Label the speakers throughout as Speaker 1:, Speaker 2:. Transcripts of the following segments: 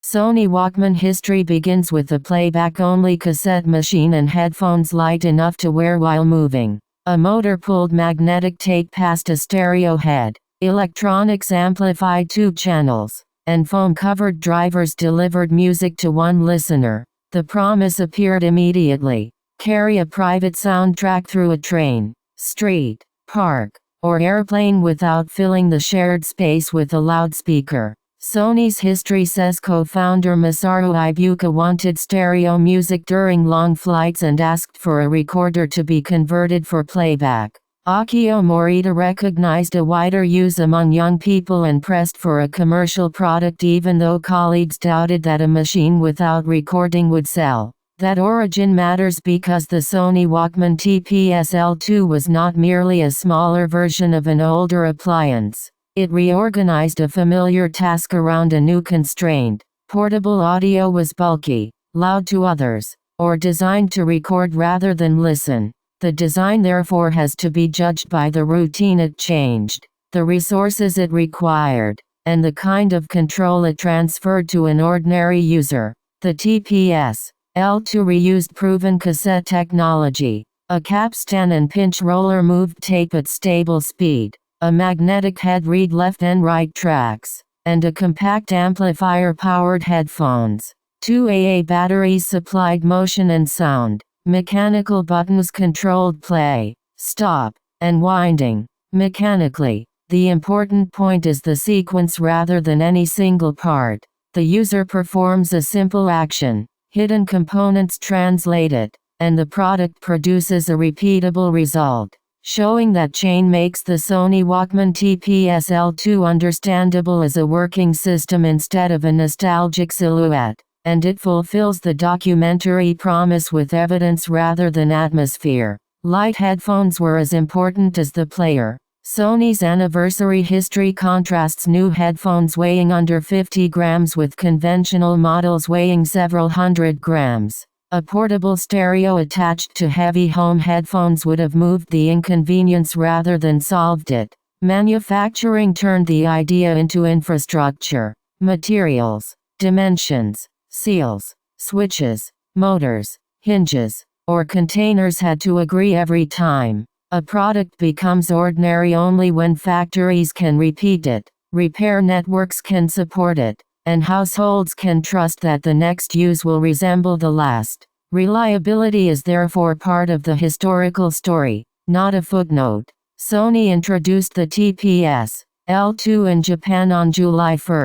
Speaker 1: Sony Walkman history begins with the playback-only cassette machine and headphones light enough to wear while moving. A motor-pulled magnetic tape passed a stereo head. Electronics amplified 2 channels, and foam-covered drivers delivered music to one listener. The promise appeared immediately. Carry a private soundtrack through a train, street, park, or airplane without filling the shared space with a loudspeaker. Sony's history says co-founder Masaru Ibuka wanted stereo music during long flights and asked for a recorder to be converted for playback. Akio Morita recognized a wider use among young people and pressed for a commercial product even though colleagues doubted that a machine without recording would sell. That origin matters because the Sony Walkman TPS-L2 was not merely a smaller version of an older appliance. It reorganized a familiar task around a new constraint. Portable audio was bulky, loud to others, or designed to record rather than listen. The design therefore has to be judged by the routine it changed, the resources it required, and the kind of control it transferred to an ordinary user. The TPS L2 reused proven cassette technology. A capstan and pinch roller moved tape at stable speed. A magnetic head read left and right tracks. And a compact amplifier powered headphones. 2 AA batteries supplied motion and sound. Mechanical buttons controlled play, stop, and winding. Mechanically, the important point is the sequence rather than any single part. The user performs a simple action. Hidden components translate it, and the product produces a repeatable result. Showing that chain makes the Sony Walkman TPS-L2 understandable as a working system instead of a nostalgic silhouette, and it fulfills the documentary promise with evidence rather than atmosphere. Light headphones were as important as the player. Sony's anniversary history contrasts new headphones weighing under 50 grams with conventional models weighing several hundred grams. A portable stereo attached to heavy home headphones would have moved the inconvenience rather than solved it. Manufacturing turned the idea into infrastructure. Materials, dimensions, seals, switches, motors, hinges, or containers had to agree every time. A product becomes ordinary only when factories can repeat it, repair networks can support it, and households can trust that the next use will resemble the last. Reliability is therefore part of the historical story, not a footnote. Sony introduced the TPS L2 in Japan on July 1,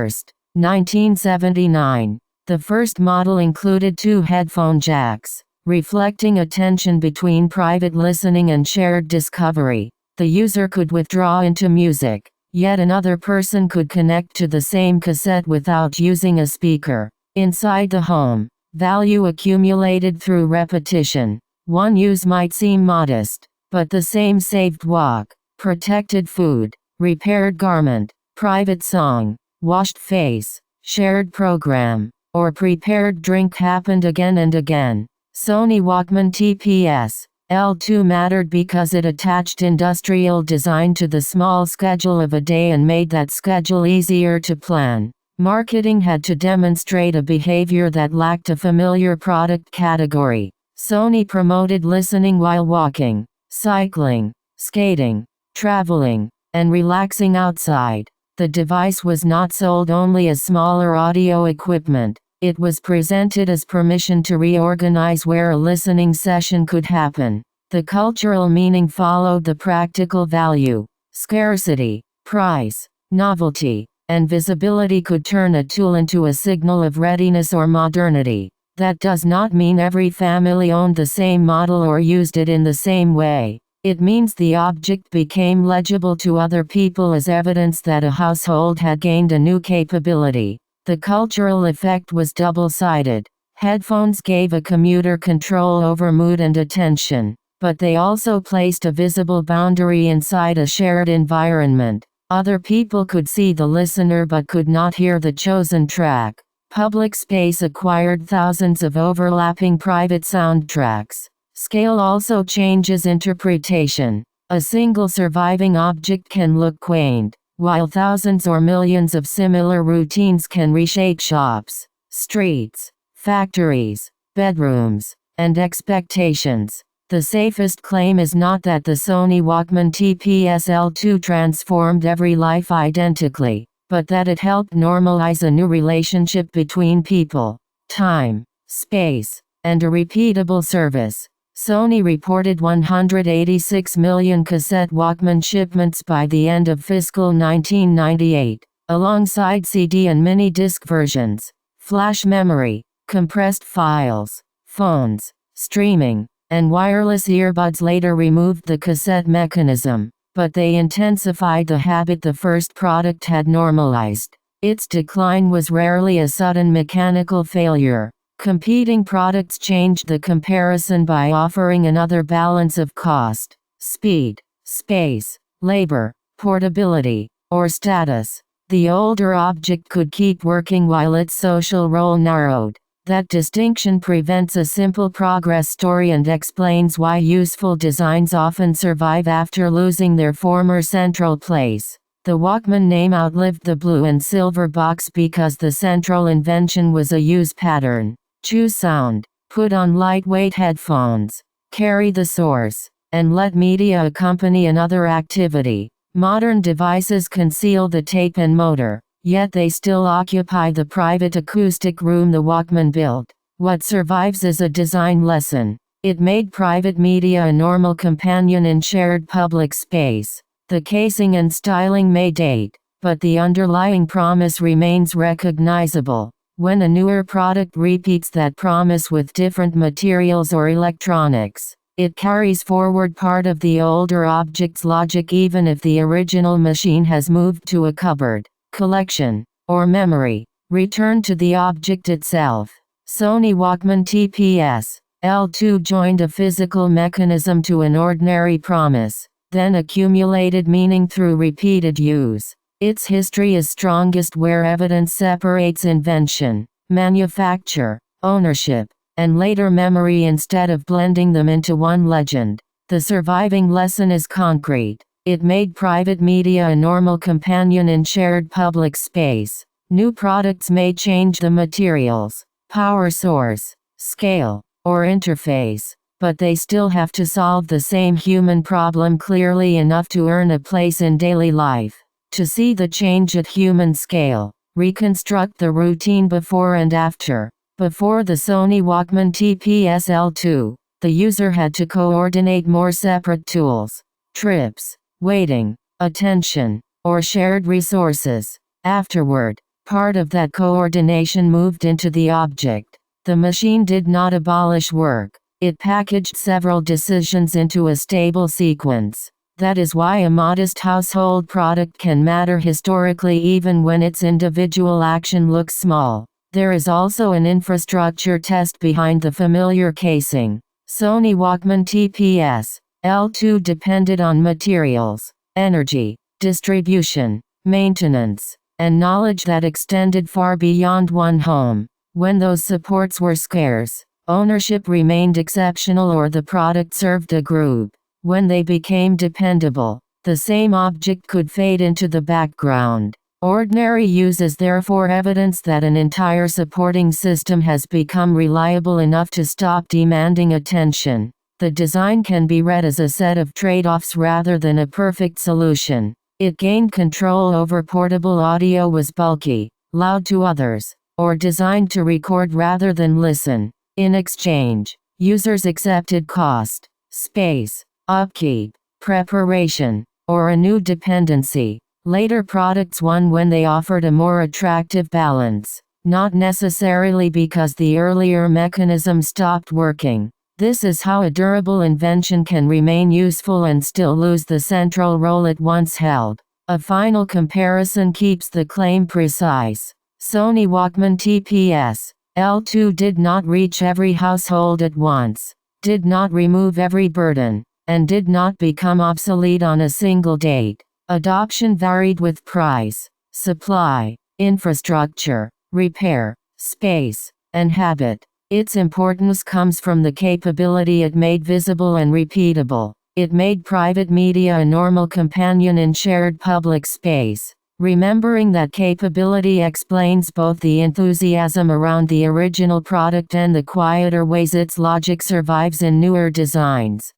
Speaker 1: 1979. The first model included 2 headphone jacks, reflecting a tension between private listening and shared discovery. The user could withdraw into music, yet another person could connect to the same cassette without using a speaker. Inside the home, value accumulated through repetition. One use might seem modest, but the same saved walk, protected food, repaired garment, private song, washed face, shared program, or prepared drink happened again and again. Sony Walkman TPS L2 mattered because it attached industrial design to the small schedule of a day and made that schedule easier to plan. Marketing had to demonstrate a behavior that lacked a familiar product category. Sony promoted listening while walking, cycling, skating, traveling, and relaxing outside. The device was not sold only as smaller audio equipment. It was presented as permission to reorganize where a listening session could happen. The cultural meaning followed the practical value. Scarcity, price, novelty, and visibility could turn a tool into a signal of readiness or modernity. That does not mean every family owned the same model or used it in the same way. It means the object became legible to other people as evidence that a household had gained a new capability. The cultural effect was double-sided. Headphones gave a commuter control over mood and attention, but they also placed a visible boundary inside a shared environment. Other people could see the listener but could not hear the chosen track. Public space acquired thousands of overlapping private soundtracks. Scale also changes interpretation. A single surviving object can look quaint, while thousands or millions of similar routines can reshape shops. streets, factories, bedrooms, and expectations. The safest claim is not that the Sony Walkman TPS-L2 transformed every life identically, but that it helped normalize a new relationship between people, time, space, and a repeatable service. Sony reported 186 million cassette Walkman shipments by the end of fiscal 1998, alongside CD and mini-disc versions, flash memory, compressed files, phones, streaming, and wireless earbuds later removed the cassette mechanism, but they intensified the habit the first product had normalized. Its decline was rarely a sudden mechanical failure. Competing products changed the comparison by offering another balance of cost, speed, space, labor, portability, or status. The older object could keep working while its social role narrowed. That distinction prevents a simple progress story and explains why useful designs often survive after losing their former central place. The Walkman name outlived the blue and silver box because the central invention was a use pattern. Choose sound, put on lightweight headphones, carry the source, and let media accompany another activity. Modern devices conceal the tape and motor, yet they still occupy the private acoustic room the Walkman built. What survives is a design lesson. It made private media a normal companion in shared public space. The casing and styling may date, but the underlying promise remains recognizable. When a newer product repeats that promise with different materials or electronics, it carries forward part of the older object's logic even if the original machine has moved to a cupboard, collection, or memory. Return to the object itself. Sony Walkman TPS-L2 joined a physical mechanism to an ordinary promise, then accumulated meaning through repeated use. Its history is strongest where evidence separates invention, manufacture, ownership, and later memory instead of blending them into one legend. The surviving lesson is concrete. It made private media a normal companion in shared public space. New products may change the materials, power source, scale, or interface, but they still have to solve the same human problem clearly enough to earn a place in daily life. To see the change at human scale, reconstruct the routine before and after. Before the Sony Walkman TPS-L2, the user had to coordinate more separate tools, trips, waiting, attention, or shared resources. Afterward, part of that coordination moved into the object. The machine did not abolish work, it packaged several decisions into a stable sequence. That is why a modest household product can matter historically even when its individual action looks small. There is also an infrastructure test behind the familiar casing. Sony Walkman TPS-L2 depended on materials, energy, distribution, maintenance, and knowledge that extended far beyond one home. When those supports were scarce, ownership remained exceptional or the product served a group. When they became dependable, the same object could fade into the background. Ordinary use is therefore evidence that an entire supporting system has become reliable enough to stop demanding attention. The design can be read as a set of trade-offs rather than a perfect solution. It gained control over portable audio, was bulky, loud to others, or designed to record rather than listen. In exchange, users accepted cost, space, upkeep, preparation, or a new dependency. Later products won when they offered a more attractive balance, not necessarily because the earlier mechanism stopped working. This is how a durable invention can remain useful and still lose the central role it once held. A final comparison keeps the claim precise. Sony Walkman TPS-L2 did not reach every household at once, did not remove every burden, and did not become obsolete on a single date. Adoption varied with price, supply, infrastructure, repair, space, and habit. Its importance comes from the capability it made visible and repeatable. It made private media a normal companion in shared public space. Remembering that capability explains both the enthusiasm around the original product and the quieter ways its logic survives in newer designs.